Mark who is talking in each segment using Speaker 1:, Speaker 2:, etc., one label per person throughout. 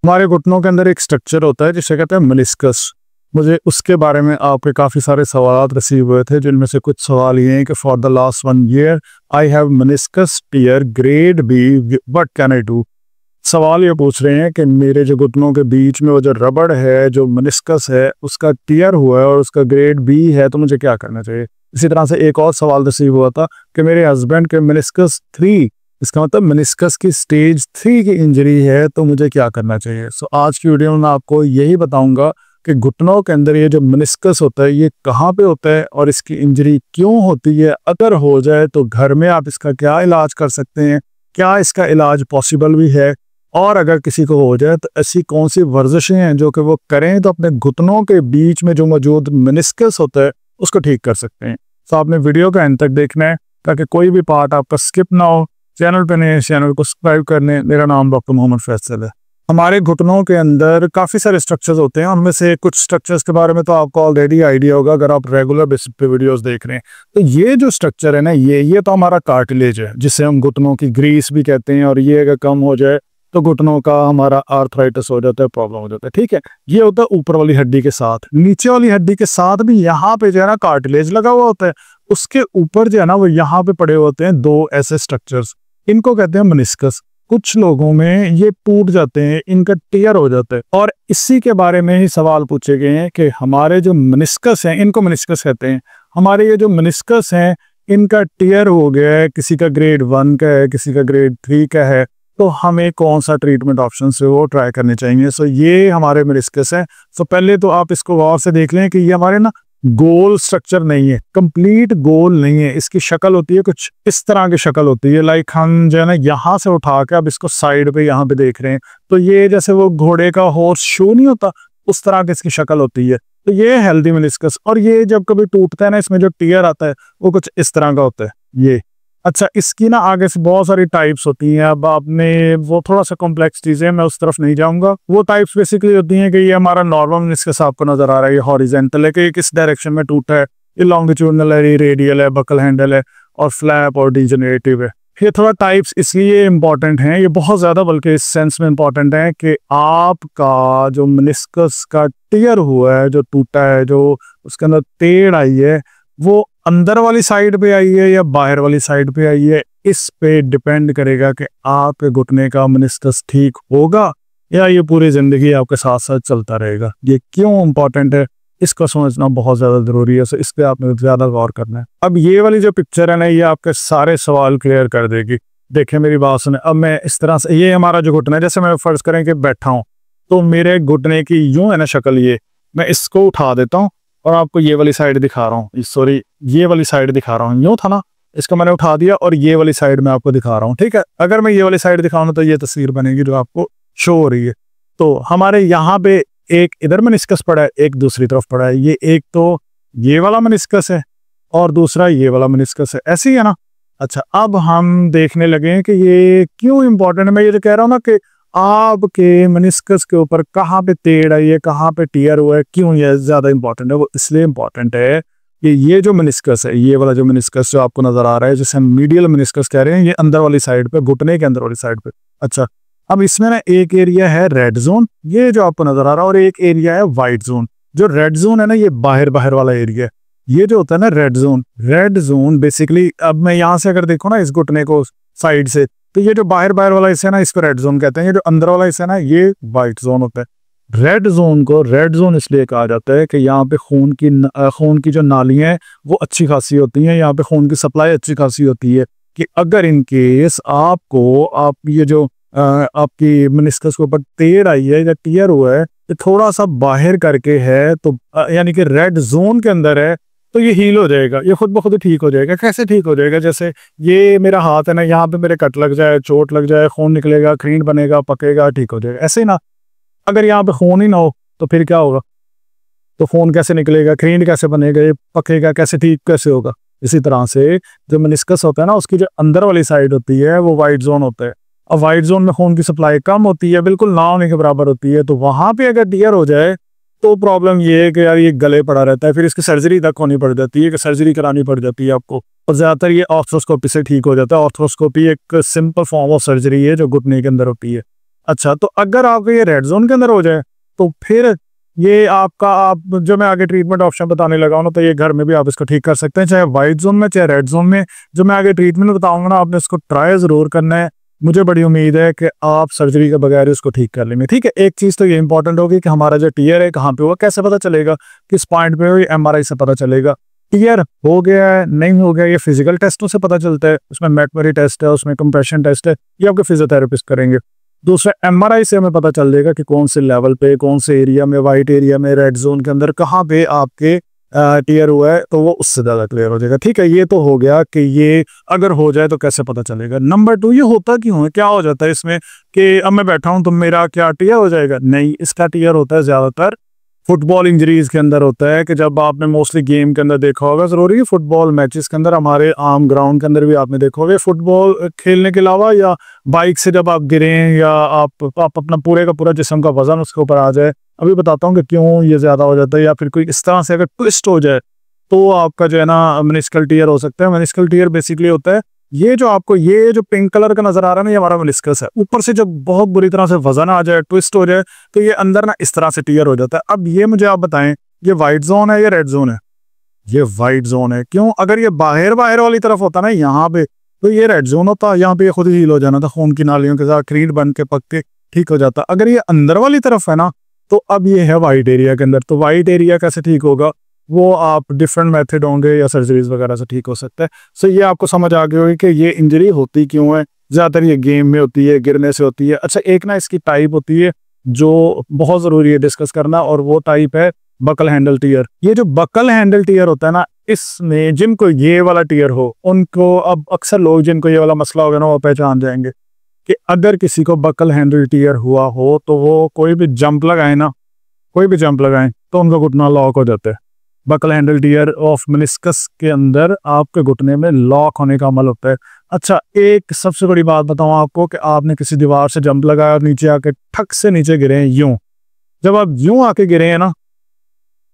Speaker 1: हमारे घुटनों के अंदर एक स्ट्रक्चर होता है जिसे कहते हैं मेनिस्कस। मुझे उसके बारे में आपके काफ़ी सारे सवाल रिसीव हुए थे, जिनमें से कुछ सवाल ये हैं कि for the last 1 year I have meniscus tear grade B, what can I do. सवाल ये पूछ रहे हैं कि मेरे जो घुटनों के बीच में वो जो रबड़ है, जो मेनिस्कस है, उसका टियर हुआ है और उसका ग्रेड बी है, तो मुझे क्या करना चाहिए। इसी तरह से एक और सवाल रिसीव हुआ था कि मेरे हस्बैंड के मेनिस्कस 3, इसका मतलब मेनिस्कस की स्टेज 3 की इंजरी है, तो मुझे क्या करना चाहिए। सो आज की वीडियो में मैं आपको यही बताऊंगा कि घुटनों के अंदर ये जो मेनिस्कस होता है ये कहाँ पे होता है और इसकी इंजरी क्यों होती है। अगर हो जाए तो घर में आप इसका क्या इलाज कर सकते हैं, क्या इसका इलाज पॉसिबल भी है, और अगर किसी को हो जाए तो ऐसी कौन सी वर्जिशें हैं जो कि वो करें तो अपने घुटनों के बीच में जो मौजूद मेनिस्कस होता है उसको ठीक कर सकते हैं। तो आपने वीडियो का अंत तक देखना है ताकि कोई भी पार्ट आपका स्किप ना हो। चैनल पे नए, चैनल को सब्सक्राइब करने। मेरा नाम डॉक्टर मोहम्मद फैसल है। हमारे घुटनों के अंदर काफ़ी सारे स्ट्रक्चर्स होते हैं, उनमें से कुछ स्ट्रक्चर्स के बारे में तो आपको ऑलरेडी आइडिया होगा अगर आप रेगुलर बेसिस पे वीडियोस देख रहे हैं। तो ये जो स्ट्रक्चर है ना, ये तो हमारा कार्टिलेज है, जिसे हम घुटनों की ग्रीस भी कहते हैं। और ये अगर कम हो जाए तो घुटनों का हमारा आर्थराइटिस हो जाता है, प्रॉब्लम हो जाता है। ठीक है, ये होता है ऊपर वाली हड्डी के साथ। नीचे वाली हड्डी के साथ भी यहाँ पे जो है ना कार्टिलेज लगा हुआ होता है, उसके ऊपर जो है ना वो यहाँ पे पड़े होते हैं दो ऐसे स्ट्रक्चर्स, इनको कहते हैं मेनिस्कस। कुछ लोगों में ये टूट जाते हैं, इनका टियर हो जाता है, और इसी के बारे में ही सवाल पूछे गए हैं कि हमारे जो मेनिस्कस हैं, इनको मेनिस्कस कहते हैं, हमारे ये जो मेनिस्कस हैं इनका टियर हो गया है, किसी का ग्रेड 1 का है, किसी का ग्रेड 3 का है, तो हमें कौन सा ट्रीटमेंट ऑप्शन से वो ट्राई करने चाहिए। सो ये हमारे मेनिस्कस है। सो पहले तो आप इसको गौर से देख लें कि ये हमारे ना गोल स्ट्रक्चर नहीं है, कंप्लीट गोल नहीं है। इसकी शक्ल होती है कुछ इस तरह की शक्ल होती है, लाइक हम जो है ना यहाँ से उठा के अब इसको साइड पे यहाँ पे देख रहे हैं, तो ये जैसे वो घोड़े का हॉर्स शू नहीं होता, उस तरह की इसकी शक्ल होती है। तो ये हेल्दी मेनिस्कस। और ये जब कभी टूटता है ना, इसमें जो टियर आता है वो कुछ इस तरह का होता है ये। अच्छा, इसकी ना आगे से बहुत सारी टाइप्स होती हैं। अब आपने वो थोड़ा सा कॉम्प्लेक्स चीज़ है, मैं उस तरफ नहीं जाऊंगा। वो टाइप्स बेसिकली होती हैं कि ये हमारा नॉर्मल मेनिस्कस आपको नजर आ रहा है, ये हॉरिजेंटल है कि ये किस डायरेक्शन में टूटा है, ये लॉन्गिट्यूडनल है, रेडियल है, बकल हैंडल है, और फ्लैप और डिजेनरेटिव है। ये थोड़ा टाइप्स इसलिए इंपॉर्टेंट हैं, ये बहुत ज़्यादा बल्कि इस सेंस में इंपॉर्टेंट है कि आपका जो मेनिस्कस का टियर हुआ है, जो टूटा है, जो उसके अंदर तेड़ आई है, वो अंदर वाली साइड पे आई है या बाहर वाली साइड पे आई है, इस पे डिपेंड करेगा कि आपके घुटने का मेनिस्कस ठीक होगा या ये पूरी जिंदगी आपके साथ साथ चलता रहेगा। ये क्यों इंपॉर्टेंट है, इसको समझना बहुत ज्यादा जरूरी है। सो इस पे आपने ज्यादा गौर करना है। अब ये वाली जो पिक्चर है ना, ये आपके सारे सवाल क्लियर कर देगी। देखें मेरी बात सुने। अब मैं इस तरह से, ये हमारा जो घुटना है, जैसे मैं फर्ज करें कि बैठा हूँ, तो मेरे घुटने की यूं है ना शक्ल, ये मैं इसको उठा देता हूँ और आपको ये वाली साइड दिखा रहा हूँ, सॉरी ये वाली साइड दिखा रहा हूँ। यूं था ना, इसको मैंने उठा दिया और ये वाली साइड में आपको दिखा रहा हूँ। ठीक है, अगर मैं ये वाली साइड दिखाऊँ तो ये तस्वीर बनेगी जो आपको शो हो रही है। तो हमारे यहाँ पे एक इधर मेनिस्कस पड़ा है, एक दूसरी तरफ पड़ा है। ये एक तो ये वाला मेनिस्कस है और दूसरा ये वाला मेनिस्कस है, ऐसे ही है ना। अच्छा, अब हम देखने लगे हैं कि ये क्यों इंपॉर्टेंट है। मैं ये जो कह रहा हूँ ना कि आपके मेनिस्कस के ऊपर कहाँ पे तेड़ आई है, कहाँ पे टियर हुआ है, क्यों ये ज्यादा इंपॉर्टेंट है, वो इसलिए इंपॉर्टेंट है कि ये जो मेनिस्कस है, ये वाला जो मेनिस्कस जो आपको नजर आ रहा है, जिसे हम मीडियल मेनिस्कस कह रहे हैं, ये अंदर वाली साइड पे, घुटने के अंदर वाली साइड पे। अच्छा, अब इसमें ना एक एरिया है रेड जोन, ये जो आपको नजर आ रहा है, और एक एरिया है व्हाइट जोन। जो रेड जोन है ना, ये बाहर बाहर वाला एरिया है। ये जो होता है ना रेड जोन बेसिकली, अब मैं यहाँ से अगर देखो ना इस घुटने को साइड से, तो ये जो बाहर बाहर वाला हिस्सा है ना, इसको रेड जोन कहते हैं। ये जो अंदर वाला हिस्सा है ना, ये व्हाइट जोन होता है। रेड जोन को रेड जोन इसलिए कहा जाता है कि यहाँ पे खून की जो नालियां हैं वो अच्छी खासी होती हैं, यहाँ पे खून की सप्लाई अच्छी खासी होती है, कि अगर इन केस आपको आप ये जो आपकी मेनिस्कस के ऊपर तेड़ आई है या टियर हुआ है, ये थोड़ा सा बाहर करके है, तो यानी कि रेड जोन के अंदर है, तो ये हील हो जाएगा, ये खुद ब खुद ठीक हो जाएगा। कैसे ठीक हो जाएगा? जैसे ये मेरा हाथ है ना, यहाँ पे मेरे कट लग जाए, चोट लग जाए, खून निकलेगा, क्रीन बनेगा, पकेगा, ठीक हो जाएगा। ऐसे ही ना, अगर यहाँ पे खून ही ना हो तो फिर क्या होगा? तो खून कैसे निकलेगा, क्रीन कैसे बनेगा, ये पकेगा कैसे, ठीक कैसे होगा? इसी तरह से जो मेनिस्कस होता है ना, उसकी जो अंदर वाली साइड होती है वो व्हाइट जोन होता है। अब व्हाइट जोन में खून की सप्लाई कम होती है, बिल्कुल ना होने के बराबर होती है। तो वहां पे अगर टियर हो जाए तो प्रॉब्लम ये है कि यार ये गले पड़ा रहता है, फिर इसकी सर्जरी तक होनी पड़ जाती है, कि सर्जरी करानी पड़ जाती है आपको। और ज्यादातर ये आर्थ्रोस्कोपी से ठीक हो जाता है। आर्थ्रोस्कोपी एक सिंपल फॉर्म ऑफ सर्जरी है जो घुटने के अंदर होती है। अच्छा, तो अगर आपका ये रेड जोन के अंदर हो जाए तो फिर ये आपका, आप जो मैं आगे ट्रीटमेंट ऑप्शन बताने लगा हूं ना, तो ये घर में भी आप इसको ठीक कर सकते हैं, चाहे व्हाइट जोन में चाहे रेड जोन में। जो मैं आगे ट्रीटमेंट बताऊंगा ना, आपने इसको ट्राई जरूर करना है। मुझे बड़ी उम्मीद है कि आप सर्जरी के बगैर इसको ठीक कर लेंगे। ठीक है, एक चीज तो ये इंपॉर्टेंट होगी कि हमारा जो टीयर है कहाँ पे हुआ, कैसे पता चलेगा, किस पॉइंट पे हो, ये MRI से पता चलेगा। टीयर हो गया है नहीं हो गया, ये फिजिकल टेस्टों से पता चलता है, उसमें मैकमरी टेस्ट है, उसमें कंप्रेशन टेस्ट है, ये आपके फिजियोथेरेपिस्ट करेंगे। दूसरा MRI से हमें पता चल जाएगा कि कौन से लेवल पे, कौन से एरिया में, वाइट एरिया में, रेड जोन के अंदर कहाँ पे आपके टीयर हुआ है, तो वो उससे ज्यादा क्लियर हो जाएगा। ठीक है, ये तो हो गया कि ये अगर हो जाए तो कैसे पता चलेगा। नंबर 2, ये होता क्यों है, क्या हो जाता है इसमें कि अब मैं बैठा हूं तो मेरा क्या टीयर हो जाएगा? नहीं, इसका टीयर होता है ज्यादातर फुटबॉल इंजरीज के अंदर होता है, कि जब आपने मोस्टली गेम के अंदर देखा होगा, जरूरी है फुटबॉल मैचेस के अंदर, हमारे आम ग्राउंड के अंदर भी आपने देखा होगा, फुटबॉल खेलने के अलावा या बाइक से जब आप गिरे या आप अपना पूरे का पूरा जिस्म का वजन उसके ऊपर आ जाए, अभी बताता हूँ कि क्यों ये ज्यादा हो जाता है, या फिर कोई इस तरह से अगर ट्विस्ट हो जाए तो आपका जो है ना मेनिस्कल टीयर हो सकता है। मेनिस्कल टीयर बेसिकली होता है ये जो आपको ये जो पिंक कलर का नजर आ रहा है ना, ये हमारा मेनिस्कस है। ऊपर से जब बहुत बुरी तरह से वजन आ जाए, ट्विस्ट हो जाए, तो ये अंदर ना इस तरह से टीयर हो जाता है। अब ये मुझे आप बताएं, ये व्हाइट जोन है या रेड जोन है? ये व्हाइट जोन है। क्यों? अगर ये बाहर वाली तरफ होता ना यहाँ पे, तो ये रेड जोन होता, यहाँ पे खुद ही हील हो जाना था, खून की नालियों के साथ क्रीड बन के पक के ठीक हो जाता। अगर ये अंदर वाली तरफ है ना, तो अब ये है व्हाइट एरिया के अंदर। तो व्हाइट एरिया कैसे ठीक होगा? वो आप डिफरेंट मेथड होंगे या सर्जरीज वगैरह से ठीक हो सकता है। सो ये आपको समझ आ गई होगी कि ये इंजरी होती क्यों है। ज्यादातर ये गेम में होती है, गिरने से होती है। अच्छा, एक ना इसकी टाइप होती है जो बहुत जरूरी है डिस्कस करना, और वो टाइप है बकल हैंडल टीयर। ये जो बकल हैंडल टीयर होता है ना, इसमें जिनको ये वाला टीयर हो, उनको अब अक्सर लोग जिनको ये वाला मसला होगा ना, वो पहचान जाएंगे कि अगर किसी को बकल हैंडल टीयर हुआ हो तो वो कोई भी जंप लगाए ना, कोई भी जंप लगाए तो उनका घुटना लॉक हो जाता है। Buckle handle tear of meniscus के अंदर आपके घुटने में लॉक होने का अमल होता है। अच्छा, एक सबसे बड़ी बात बताऊं आपको कि आपने किसी दीवार से जंप लगाया और नीचे आके ठक से नीचे गिरे हैं, यूं जब आप यूं आके गिरे हैं ना,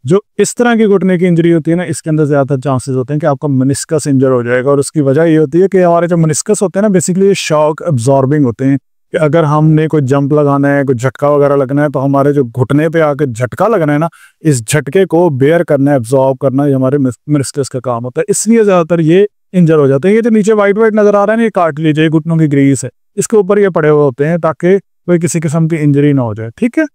Speaker 1: जो इस तरह की घुटने की इंजरी होती है ना, इसके अंदर ज्यादातर चांसेस होते हैं कि आपका मेनिस्कस इंजर हो जाएगा। और उसकी वजह ये होती है कि हमारे जो मेनिस्कस होते हैं ना, बेसिकली ये शॉक एब्जॉर्बिंग होते हैं, कि अगर हमने कोई जंप लगाना है, कोई झटका वगैरह लगना है, तो हमारे जो घुटने पे आके झटका लगना है ना, इस झटके को बेयर करना, एब्जॉर्ब करना, ये हमारे मेनिस्कस का काम होता है। इसलिए ज्यादातर ये इंजर हो जाते हैं। ये जो नीचे व्हाइट व्हाइट नजर आ रहा है ना, ये कार्टिलेज है, घुटनों की ग्रीस है, इसके ऊपर ये पड़े हुए होते हैं ताकि कोई किसी किस्म की इंजरी ना हो जाए। ठीक है,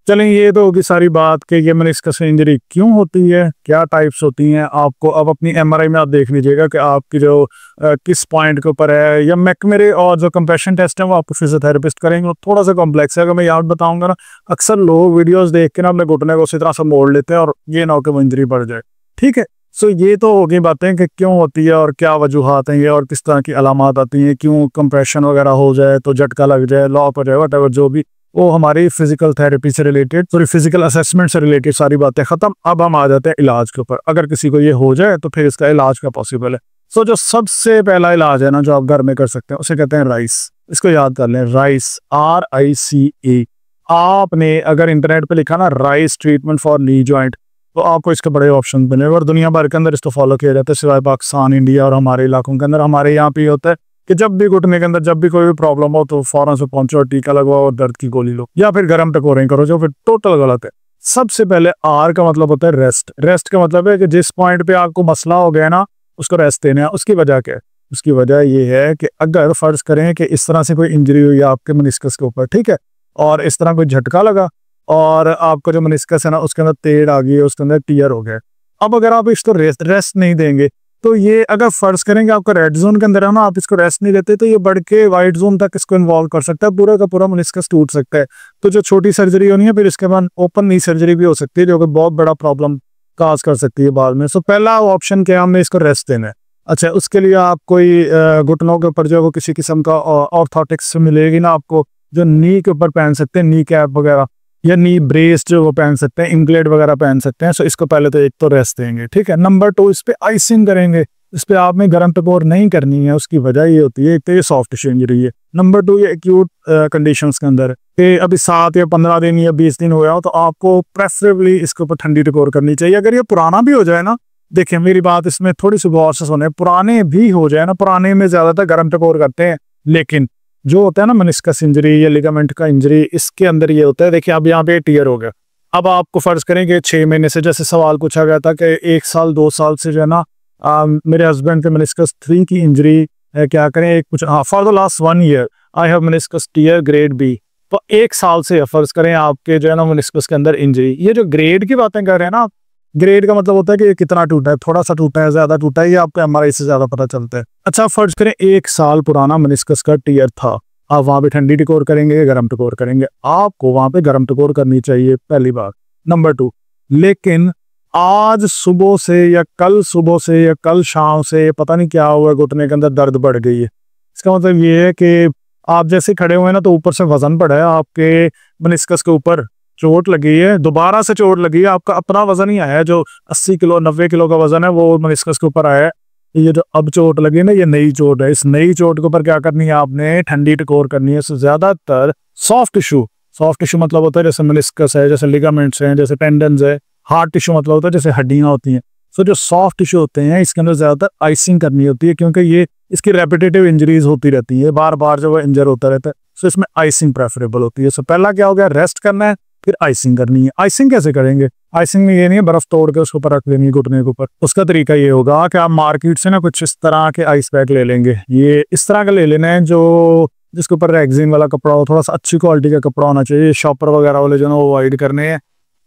Speaker 1: चलें, ये तो होगी सारी बात कि ये मेनिस्कस इंजरी क्यों होती है, क्या टाइप्स होती हैं। आपको अब अपनी MRI में आप देख लीजिएगा कि आपकी जो किस पॉइंट के ऊपर है, या मैकमरे और जो कंप्रेशन टेस्ट है वो आपको फिजियोथेरेपिस्ट करेंगे। थोड़ा सा कॉम्प्लेक्स है, अगर मैं याद बताऊंगा ना, अक्सर लोग वीडियोस देख के ना अपने घुटने को उसी तरह से मोड़ लेते हैं और ये ना हो कि वो इंजरी बढ़ जाए। ठीक है, सो ये तो हो गई बातें कि क्यों होती है और क्या वजूहात हैं ये, और किस तरह की अलामात आती हैं, क्यों कंप्रेशन वगैरह हो जाए तो झटका लग जाए, लॉक हो जाए, वट जो भी, वो हमारी फिजिकल थेरेपी से रिलेटेड, सॉरी फिजिकल असेसमेंट से रिलेटेड सारी बातें खत्म। अब हम आ जाते हैं इलाज के ऊपर। अगर किसी को ये हो जाए तो फिर इसका इलाज क्या पॉसिबल है। सो जो सबसे पहला इलाज है ना, जो आप घर में कर सकते हैं, उसे कहते हैं राइस। इसको याद कर लें, राइस, RICE। आपने अगर इंटरनेट पे लिखा ना rice treatment for knee joint, तो आपको इसके बड़े ऑप्शन बने, और दुनिया भर के अंदर इसको फॉलो किया जाता है, सिवाय पाकिस्तान, इंडिया और हमारे इलाकों के अंदर। हमारे यहाँ पे होता है कि जब भी घुटने के अंदर जब भी कोई भी प्रॉब्लम हो तो फौरन से पहुंचो और टीका लगवाओ और दर्द की गोली लो, या फिर गर्म टकोरें करो, जो फिर टोटल गलत है। सबसे पहले R का मतलब होता है रेस्ट। रेस्ट का मतलब है कि जिस पॉइंट पे आपको मसला हो गया ना, उसको रेस्ट देना है। उसकी वजह क्या है? उसकी वजह ये है कि अगर फर्ज करें कि इस तरह से कोई इंजरी हुई आपके मेनिस्कस के ऊपर, ठीक है, और इस तरह कोई झटका लगा और आपका जो मेनिस्कस है ना, उसके अंदर तेड़ आ गई है, उसके अंदर टीयर हो गया। अब अगर आप इसको रेस्ट नहीं देंगे, तो ये अगर फर्ज करेंगे आपका रेड जोन के अंदर है ना, आप इसको रेस्ट नहीं देते, तो ये बढ़ के व्हाइट जोन तक इसको इन्वॉल्व कर सकता है, पूरा का पूरा मेनिस्कस टूट सकता है। तो जो छोटी सर्जरी होनी है, फिर इसके बाद ओपन नी सर्जरी भी हो सकती है, जो कि बहुत बड़ा प्रॉब्लम काज कर सकती है बाद में। सो पहला ऑप्शन क्या है, हमने इसको रेस्ट देना है। अच्छा, उसके लिए आप कोई घुटनों के ऊपर जो है किसी किस्म का ऑर्थोटिक्स मिलेगी ना आपको, जो नी के ऊपर पहन सकते हैं, नी कैप वगैरह, या नी ब्रेस जो वो पहन सकते हैं, इंक्लेट वगैरह पहन सकते हैं। सो इसको पहले तो एक तो रेस्ट देंगे, ठीक है। नंबर 2, इस पे आइसिंग करेंगे। इस पे आप में गर्म टकोर नहीं करनी है। उसकी वजह ये होती है, एक तो ये सॉफ्ट टिश्यू इंजरी है, नंबर 2 ये एक्यूट कंडीशंस के अंदर कि अभी 7 या 15 दिन या 20 दिन हो गया हो, तो आपको प्रेफरेबली इसके ऊपर ठंडी टकोर करनी चाहिए। अगर ये पुराना भी हो जाए ना, देखिए मेरी बात इसमें थोड़ी सी गौर से सुने, पुराने भी हो जाए ना, पुराने में ज्यादातर गर्म टकोर करते हैं, लेकिन जो होता है ना मेनिस्कस इंजरी या लिगामेंट का इंजरी, इसके अंदर ये होता है। देखिए अब यहाँ पे टीयर हो गया। अब आपको फर्ज करें कि 6 महीने से, जैसे सवाल पूछा गया था कि 1 साल 2 साल से जो है ना मेरे हस्बैंड के मेनिस्कस 3 की इंजरी क्या करें, एक कुछ for the last 1 year I have meniscus tear grade B. तो 1 साल से फर्ज करें आपके जो है ना मेनिस्कस के अंदर इंजरी। ये जो ग्रेड की बातें कर रहे हैं ना, ग्रेड का मतलब होता है कि ये कितना टूटा है, थोड़ा सा टूटा है, ज्यादा टूटा है, ये आपको एमआरआई से ज्यादा पता चलता है। अच्छा फर्ज करें 1 साल पुराना मेनिस्कस का टीयर था, आप वहां पे ठंडी टकोर करेंगे, गर्म टकोर करेंगे? आपको वहां पे गर्म टकोर करनी चाहिए, पहली बात। नंबर 2, लेकिन आज सुबह से या कल सुबह से या कल शाम से पता नहीं क्या हुआ, घुटने के अंदर दर्द बढ़ गई है। इसका मतलब ये है कि आप जैसे खड़े हुए हैं ना, तो ऊपर से वजन बढ़ा है, आपके मेनिस्कस के ऊपर चोट लगी है, दोबारा से चोट लगी है, आपका अपना वजन ही आया है, जो 80 किलो 90 किलो का वजन है वो मेनिस्कस के ऊपर आया है। ये जो अब चोट लगी है ना, ये नई चोट है। इस नई चोट के ऊपर क्या करनी है आपने? ठंडी टकोर करनी है। ज्यादातर सॉफ्ट टिश्यू मतलब होता है जैसे मेनिस्कस है, जैसे लिगामेंट्स हैं, जैसे टेंडन्स है। हार्ड टिश्यू मतलब होता है जैसे हड्डियां होती हैं। सो जो सॉफ्ट टिश्यू होते हैं इसके अंदर ज्यादातर आइसिंग करनी होती है, क्योंकि ये इसकी रेपिटेटिव इंजरीज होती रहती है, बार बार जो वो इंजर होता रहता है। सो इसमें आइसिंग प्रेफरेबल होती है। सो पहला क्या हो गया? रेस्ट करना है, फिर आइसिंग करनी है। आइसिंग कैसे करेंगे? आइसिंग में ये नहीं है बर्फ तोड़ के उसके ऊपर रख देनी है घुटने के ऊपर। उसका तरीका ये होगा कि आप मार्केट से ना कुछ इस तरह के आइस पैक ले लेंगे। ये इस तरह का ले लेना है जो जिसके ऊपर रेक्सिन वाला कपड़ा हो, थोड़ा सा अच्छी क्वालिटी का कपड़ा होना चाहिए। शॉपर वगैरह वाले जो ना वो अवॉइड करने हैं।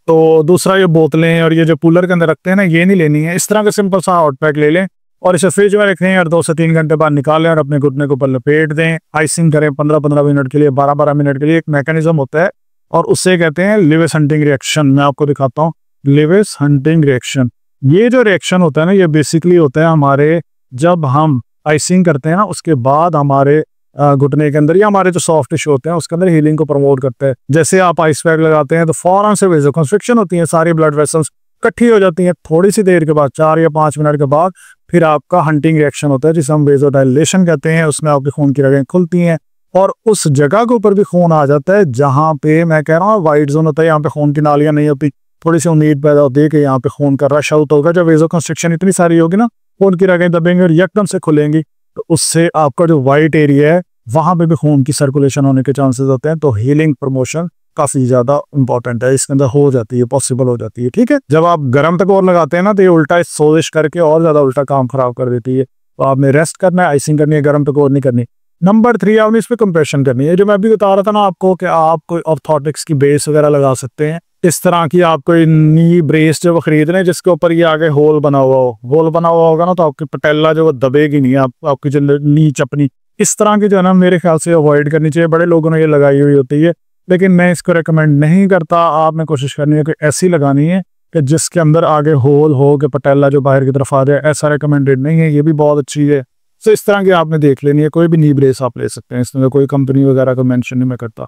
Speaker 1: तो दूसरा, ये बोतलें और ये जो कूलर के अंदर रखते हैं ना, ये नहीं लेनी है। इस तरह का सिंपल सा हॉट पैक ले लें और इसे फ्रिज में रखें और 2 से 3 घंटे बाद निकालें और अपने घुटने के ऊपर लपेट दें। आइसिंग करें 15-15 मिनट के लिए, 12-12 मिनट के लिए। एक मैकेनिज्म होता है और उससे कहते हैं लिविस हंटिंग रिएक्शन। मैं आपको दिखाता हूँ लिविस हंटिंग रिएक्शन। ये जो रिएक्शन होता है ना, ये बेसिकली होता है हमारे जब हम आइसिंग करते हैं ना, उसके बाद हमारे घुटने के अंदर या हमारे जो सॉफ्ट टिश्यू होते हैं उसके अंदर हीलिंग को प्रमोट करते हैं। जैसे आप आइस पैक लगाते हैं तो फौरन से वेसोकंस्ट्रिक्शन होती है, सारी ब्लड वेसल्स इकट्ठी हो जाती हैं। थोड़ी सी देर के बाद, 4 या 5 मिनट के बाद, फिर आपका हंटिंग रिएक्शन होता है जिसे हम वेसोडाइलेशन कहते हैं। उसमें आपके खून की रगें खुलती हैं और उस जगह के ऊपर भी खून आ जाता है जहां पे मैं कह रहा हूँ वाइट जोन होता है, यहाँ पे खून की नालियां नहीं होती। थोड़ी सी उम्मीद पैदा होती है कि यहाँ पे खून का रश आउट होगा। जब वेसोकंस्ट्रिक्शन इतनी सारी होगी ना, खून की रगें दबेंगी और यकदम से खुलेंगी, तो उससे आपका जो वाइट एरिया है वहां पे भी खून की सर्कुलेशन होने के चांसेस होते हैं। तो हीलिंग प्रमोशन काफी ज्यादा इंपॉर्टेंट है, इसके अंदर हो जाती है, पॉसिबल हो जाती है। ठीक है, जब आप गर्म टकोर लगाते हैं ना, तो ये उल्टा सोजिश करके और ज्यादा उल्टा काम खराब कर देती है। तो आपने रेस्ट करना है, आइसिंग करनी है, गर्म टकोर नहीं करनी। नंबर 3, आपने इस पे कंप्रेशन करनी है। जो मैं अभी बता रहा था ना आपको कि आप कोई ऑर्थोटिक्स की बेस वगैरह लगा सकते हैं। इस तरह की आप कोई नी ब्रेस जो वो खरीद रहे हैं जिसके ऊपर ये आगे होल बना हुआ हो, होल बना हुआ होगा ना, तो आपकी पटेला जो वो दबेगी नहीं, आपकी जो नी चपनी, इस तरह की जो है ना मेरे ख्याल से अवॉइड करनी चाहिए। बड़े लोगों ने ये लगाई हुई होती है, लेकिन मैं इसको रेकमेंड नहीं करता। आपने कोशिश करनी है कि ऐसी लगानी है कि जिसके अंदर आगे होल हो, कि पटेला जो बाहर की तरफ आ जाए। ऐसा रेकमेंडेड नहीं है, ये भी बहुत अच्छी है। तो इस तरह की आपने देख लेनी है। कोई भी नी ब्रेस आप ले सकते हैं, इसमें कोई कंपनी वगैरह का मेंशन नहीं मैं करता।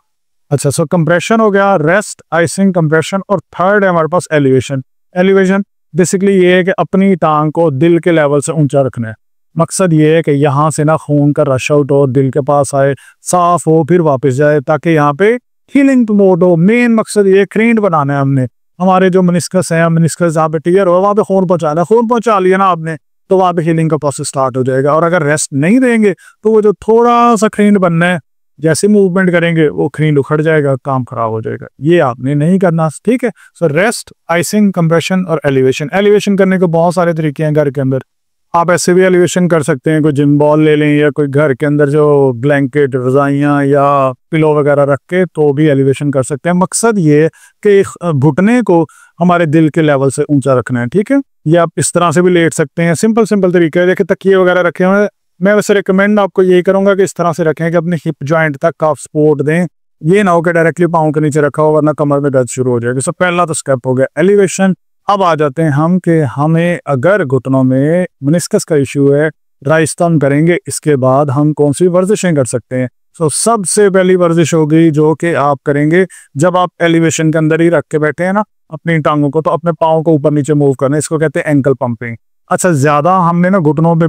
Speaker 1: अच्छा, सो कंप्रेशन हो गया, रेस्ट, आइसिंग, कंप्रेशन, और थर्ड है हमारे पास एलिवेशन। एलिवेशन बेसिकली ये है कि अपनी टांग को दिल के लेवल से ऊंचा रखना है। मकसद ये है कि यहाँ से ना खून का रश आउट हो, दिल के पास आए, साफ हो, फिर वापस जाए, ताकि यहाँ पे हीलिंग प्रमोट हो। मेन मकसद ये क्रीड बनाना है हमने। हमारे जो मेनिस्कस है, मेनिस्कस जहाँ पे टीयर हो वहाँ पे खून पहुंचाना है। खून पहुंचा लिया ना आपने, तो वहाँ पे हीलिंग का प्रोसेस स्टार्ट हो जाएगा। और अगर रेस्ट नहीं देंगे तो वो जो थोड़ा सा क्रीड बनना है, जैसे मूवमेंट करेंगे वो क्रीड उखड़ जाएगा, काम खराब हो जाएगा। ये आपने नहीं करना। ठीक है, सो रेस्ट, आइसिंग, कंप्रेशन और एलिवेशन। एलिवेशन करने के बहुत सारे तरीके हैं घर के अंदर। आप ऐसे भी एलिवेशन कर सकते हैं, कोई जिम बॉल ले लें या कोई घर के अंदर जो ब्लैंकेट, रजाइयाँ या पिलो वगैरह रख के तो भी एलिवेशन कर सकते हैं। मकसद ये कि घुटने को हमारे दिल के लेवल से ऊंचा रखना है। ठीक है, ये आप इस तरह से भी लेट सकते हैं। सिंपल सिंपल तरीके है। देखिए तकिए वगैरह रखे हुए हैं, मैं वैसे रिकमेंड आपको यही करूंगा कि इस तरह से रखें कि अपने हिप जॉइंट तक आप सपोर्ट दें। ये ना हो कि डायरेक्टली पाँव के नीचे रखा हो, वरना कमर में दर्द शुरू हो जाएगी। सो पहला तो स्टेप हो गया एलिवेशन। अब आ जाते हैं हम कि हमें अगर घुटनों में मेनिस्कस का इश्यू है, राइज तो हम करेंगे, इसके बाद हम कौन सी वर्जिशें कर सकते हैं। सो सबसे पहली वर्जिश होगी जो कि आप करेंगे जब आप एलिवेशन के अंदर ही रख के बैठे हैं ना अपनी टांगों को, तो अपने पाँव को ऊपर नीचे मूव करना है। इसको कहते हैं एंकल पंपिंग। अच्छा, ज्यादा हमने ना घुटनों में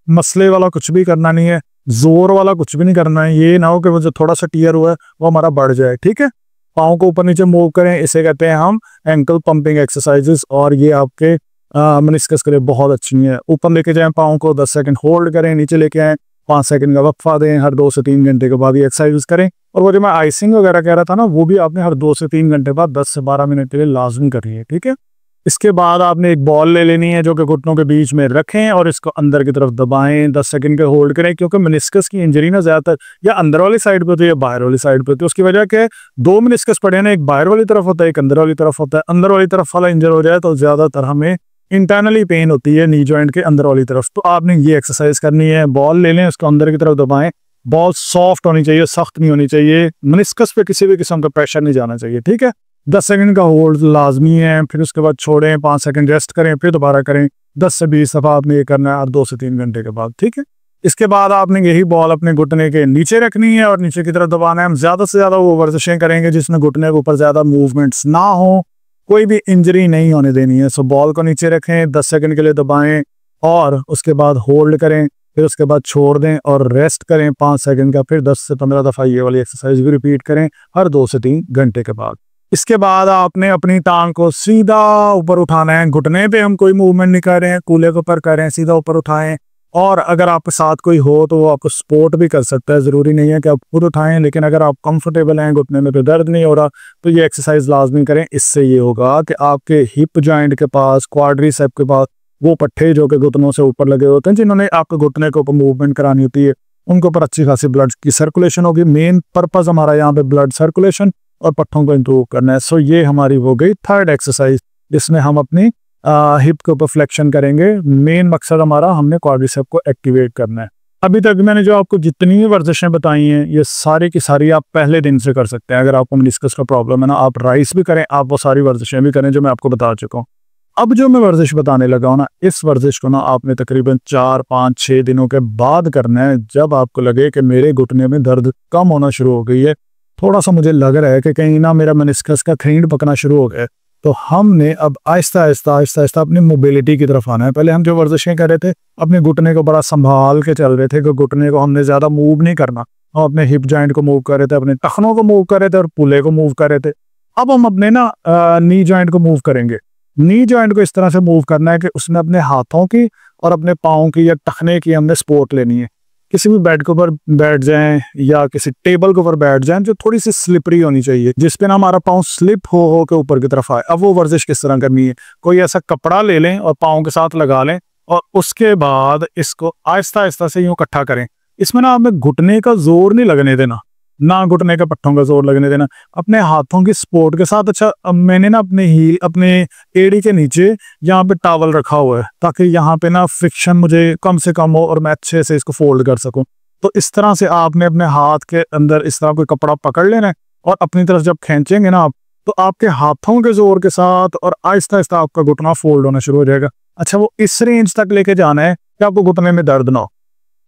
Speaker 1: मसले वाला कुछ भी करना नहीं है, जोर वाला कुछ भी नहीं करना है। ये ना हो कि वो जो थोड़ा सा टीयर हुआ है वो हमारा बढ़ जाए। ठीक है, पाँव को ऊपर नीचे मूव करें, इसे कहते हैं हम एंकल पंपिंग एक्सरसाइजेस। और ये आपके मेनिस्कस के लिए बहुत अच्छी है। ऊपर लेके जाएं पाँव को, 10 सेकंड होल्ड करें, नीचे लेके आएं, 5 सेकंड का वक्फा दें, हर 2 से 3 घंटे के बाद ये एक्सरसाइज करें। और वो जो मैं आइसिंग वगैरह कह रहा था ना, वो भी आपने हर 2 से 3 घंटे बाद 10 से 12 मिनट के लिए लाजमी करनी है, ठीक है। इसके बाद आपने एक बॉल ले लेनी है जो कि घुटनों के बीच में रखें और इसको अंदर की तरफ दबाएं, 10 सेकंड के होल्ड करें, क्योंकि मेनिस्कस की इंजरी ना ज़्यादातर या अंदर वाली साइड पे होती है या बाहर वाली साइड पे होती है। उसकी वजह क्या है, 2 मेनिस्कस पड़े ना, एक बाहर वाली तरफ होता है, एक अंदर वाली तरफ होता है। अंदर वाली तरफ वाला इंजर हो जाए तो ज़्यादातर हमें इंटरनली पेन होती है नी जॉइंट के अंदर वाली तरफ। तो आपने ये एक्सरसाइज करनी है, बॉल ले लें, उसको अंदर की तरफ दबाएं, बॉल सॉफ्ट होनी चाहिए, सख्त नहीं होनी चाहिए, मेनिस्कस पे किसी भी किस्म का प्रेशर नहीं जाना चाहिए, ठीक है। 10 सेकंड का होल्ड लाजमी है, फिर उसके बाद छोड़ें, 5 सेकंड रेस्ट करें, फिर दोबारा करें। 10 से 20 दफ़ा आपने ये करना है हर 2 से 3 घंटे के बाद, ठीक है। इसके बाद आपने यही बॉल अपने घुटने के नीचे रखनी है और नीचे की तरफ दबाना है। हम ज़्यादा से ज़्यादा वो वर्जिशें करेंगे जिसमें घुटने के ऊपर ज़्यादा मूवमेंट्स ना हो, कोई भी इंजरी नहीं होने देनी है। सो बॉल को नीचे रखें, 10 सेकंड के लिए दबाएं और उसके बाद होल्ड करें, फिर उसके बाद छोड़ दें और रेस्ट करें 5 सेकंड का। फिर 10 से 15 दफ़ा ये वाली एक्सरसाइज भी रिपीट करें हर 2 से 3 घंटे के बाद। इसके बाद आपने अपनी टांग को सीधा ऊपर उठाना है। घुटने पे हम कोई मूवमेंट नहीं कर रहे हैं, कूल्हे के ऊपर कर रहे हैं, सीधा ऊपर उठाएं। और अगर आपके साथ कोई हो तो वो आपको सपोर्ट भी कर सकता है, ज़रूरी नहीं है कि आप खुद उठाएं, लेकिन अगर आप कंफर्टेबल हैं, घुटने में पे दर्द नहीं हो रहा, तो ये एक्सरसाइज लाजमी करें। इससे ये होगा कि आपके हिप जॉइंट के पास, क्वाड्रिसेप के पास वो पट्टे जो कि घुटनों से ऊपर लगे होते हैं, जिन्होंने आपके घुटने के ऊपर मूवमेंट करानी होती है, उनके ऊपर अच्छी खासी ब्लड की सर्कुलेशन होगी। मेन पर्पज़ हमारा यहाँ पे ब्लड सर्कुलेशन और पट्टों को इंप्रूव करना है। सो ये हमारी हो गई थर्ड एक्सरसाइज, जिसमें हम अपनी हिप के ऊपर फ्लेक्शन करेंगे। मेन मकसद हमारा, हमने क्वाड्रिसेप को एक्टिवेट करना है। अभी तक मैंने जो आपको जितनी भी वर्जिशें बताई हैं, ये सारी की सारी आप पहले दिन से कर सकते हैं। अगर आपको मेनिस्कस का प्रॉब्लम है ना, आप राइस भी करें, आप वो सारी वर्जिशें भी करें जो मैं आपको बता चुका हूँ। अब जो मैं वर्जिश बताने लगा हूँ ना, इस वर्जिश को ना आपने तकरीबन 4, 5, 6 दिनों के बाद करना है। जब आपको लगे कि मेरे घुटने में दर्द कम होना शुरू हो गई है, थोड़ा सा मुझे लग रहा है कि कहीं ना मेरा मेनिस्कस का खरींड पकना शुरू हो गया है, तो हमने अब आहिस्ता आहिस्ता अपनी मोबिलिटी की तरफ आना है। पहले हम जो वर्जिशें कर रहे थे, अपने घुटने को बड़ा संभाल के चल रहे थे कि घुटने को हमने ज़्यादा मूव नहीं करना। हम अपने हिप जॉइंट को मूव कर रहे थे, अपने टखनों को मूव कर रहे थे और पुले को मूव कर रहे थे। अब हम अपने ना नी जॉइंट को मूव करेंगे। नी जॉइंट को इस तरह से मूव करना है कि उसमें अपने हाथों की और अपने पाँव की या टखने की हमने सपोर्ट लेनी है। किसी भी बेड के ऊपर बैठ जाएं या किसी टेबल के ऊपर बैठ जाएं जो थोड़ी सी स्लिपरी होनी चाहिए, जिसपे ना हमारा पाँव स्लिप हो के ऊपर की तरफ आए। अब वो वर्जिश किस तरह करनी है, कोई ऐसा कपड़ा ले लें और पाँव के साथ लगा लें और उसके बाद इसको आहिस्ता आहिस्ता से यूं इकट्ठा करें। इसमें ना हमें घुटने का जोर नहीं लगने देना, ना घुटने के पट्टों का जोर लगने देना, अपने हाथों की सपोर्ट के साथ। अच्छा, अब मैंने ना अपने एड़ी के नीचे यहाँ पे टॉवल रखा हुआ है ताकि यहाँ पे ना फ्रिक्शन मुझे कम से कम हो और मैं अच्छे से इसको फोल्ड कर सकूं। तो इस तरह से आपने अपने हाथ के अंदर इस तरह कोई कपड़ा पकड़ लेना है और अपनी तरफ जब खींचेंगे ना आप, तो आपके हाथों के जोर के साथ और आहिस्ता आहिस्ता आपका घुटना फोल्ड होना शुरू हो जाएगा। अच्छा, वो इस रेंज तक लेके जाना है कि आपको घुटने में दर्द ना हो।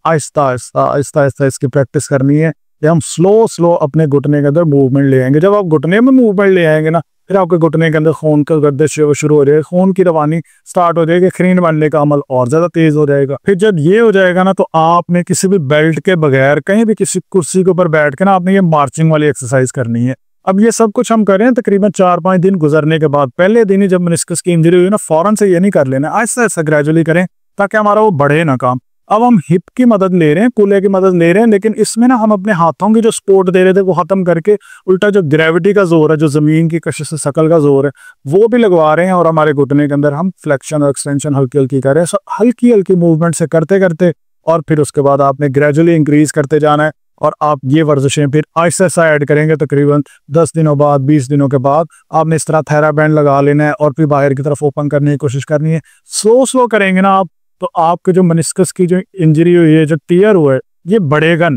Speaker 1: आहिस्ता आहिस्ता इसकी प्रैक्टिस करनी है। हम स्लो अपने घुटने के अंदर मूवमेंट ले आएंगे। जब आप घुटने में मूवमेंट ले आएंगे ना, फिर आपके घुटने के अंदर खून का गर्दिश शुरू हो जाएगी, खून की रवानी स्टार्ट हो जाएगी, खरींड बनने का अमल और ज्यादा तेज हो जाएगा। फिर जब ये हो जाएगा ना, तो आपने किसी भी बेल्ट के बगैर कहीं भी किसी कुर्सी के ऊपर बैठ के ना आपने ये मार्चिंग वाली एक्सरसाइज करनी है। अब ये सब कुछ हम कर रहे हैं तकरीबन 4-5 दिन गुजरने के बाद। पहले दिन ही जब मेनिस्कस की इंजरी हुई ना, फौरन से ये नहीं कर लेना, आहिस्ता आहिस्ता ग्रेजुअली करें ताकि हमारा वो बढ़े ना काम। अब हम हिप की मदद ले रहे हैं, कूल्हे की मदद ले रहे हैं, लेकिन इसमें ना हम अपने हाथों की जो सपोर्ट दे रहे थे वो खत्म करके उल्टा जो ग्रेविटी का जोर है, जो जमीन की कशिश से शकल का जोर है, वो भी लगवा रहे हैं और हमारे घुटने के अंदर हम फ्लेक्शन और एक्सटेंशन हल्की हल्की कर रहे हैं। हल्की हल्की मूवमेंट से करते करते और फिर उसके बाद आपने ग्रेजुअली इंक्रीज करते जाना है और आप ये वर्जिशें फिर आहिस्ता आहिस्ता ऐड करेंगे। तकरीबन 10 दिनों बाद, 20 दिनों के बाद आपने इस तरह थेराबैंड लगा लेना है और फिर बाहर की तरफ ओपन करने की कोशिश करनी है। स्लो करेंगे ना आप, तो आपके जो मेनिस्कस की जो इंजरी हुई है, जो टीयर हुआ है, ये बढ़ेगा।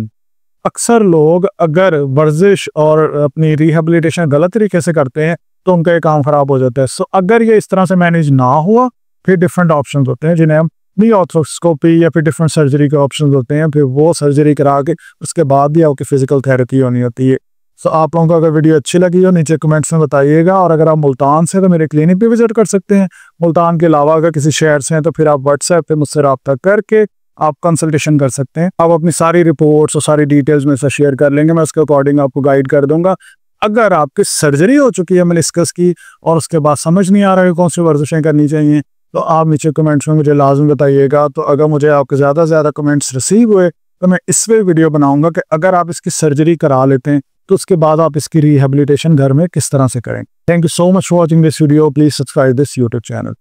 Speaker 1: अक्सर लोग अगर वर्जिश और अपनी रिहेबिलिटेशन गलत तरीके से करते हैं तो उनका ये काम खराब हो जाता है। सो अगर ये इस तरह से मैनेज ना हुआ, फिर डिफरेंट ऑप्शंस होते हैं जिन्हें हम नी आर्थ्रोस्कोपी या फिर डिफरेंट सर्जरी के ऑप्शंस होते हैं। फिर वो सर्जरी करा के उसके बाद भी आपकी फिजिकल थेरेपी होनी होती है। सो आप लोगों को अगर वीडियो अच्छी लगी हो, नीचे कमेंट्स में बताइएगा। और अगर आप मुल्तान से तो मेरे क्लिनिक पे विजिट कर सकते हैं। मुल्तान के अलावा अगर किसी शहर से हैं तो फिर आप व्हाट्सएप पे मुझसे रब्ता करके आप कंसल्टेशन कर सकते हैं। आप अपनी सारी रिपोर्ट्स और सारी डिटेल्स में से शेयर कर लेंगे, मैं उसके अकॉर्डिंग आपको गाइड कर दूंगा। अगर आपकी सर्जरी हो चुकी है मेनिस्कस की और उसके बाद समझ नहीं आ रहा है कौन सी वर्जिशें करनी चाहिए, तो आप नीचे कमेंट्स में मुझे लाजमी बताइएगा। तो अगर मुझे आपके ज़्यादा से ज़्यादा कमेंट्स रिसीव हुए तो मैं इस पे वीडियो बनाऊंगा कि अगर आप इसकी सर्जरी करा लेते हैं तो उसके बाद आप इसकी रिहेबिलिटेशन घर में किस तरह से करें। Thank you so much for watching this video. Please subscribe this YouTube channel.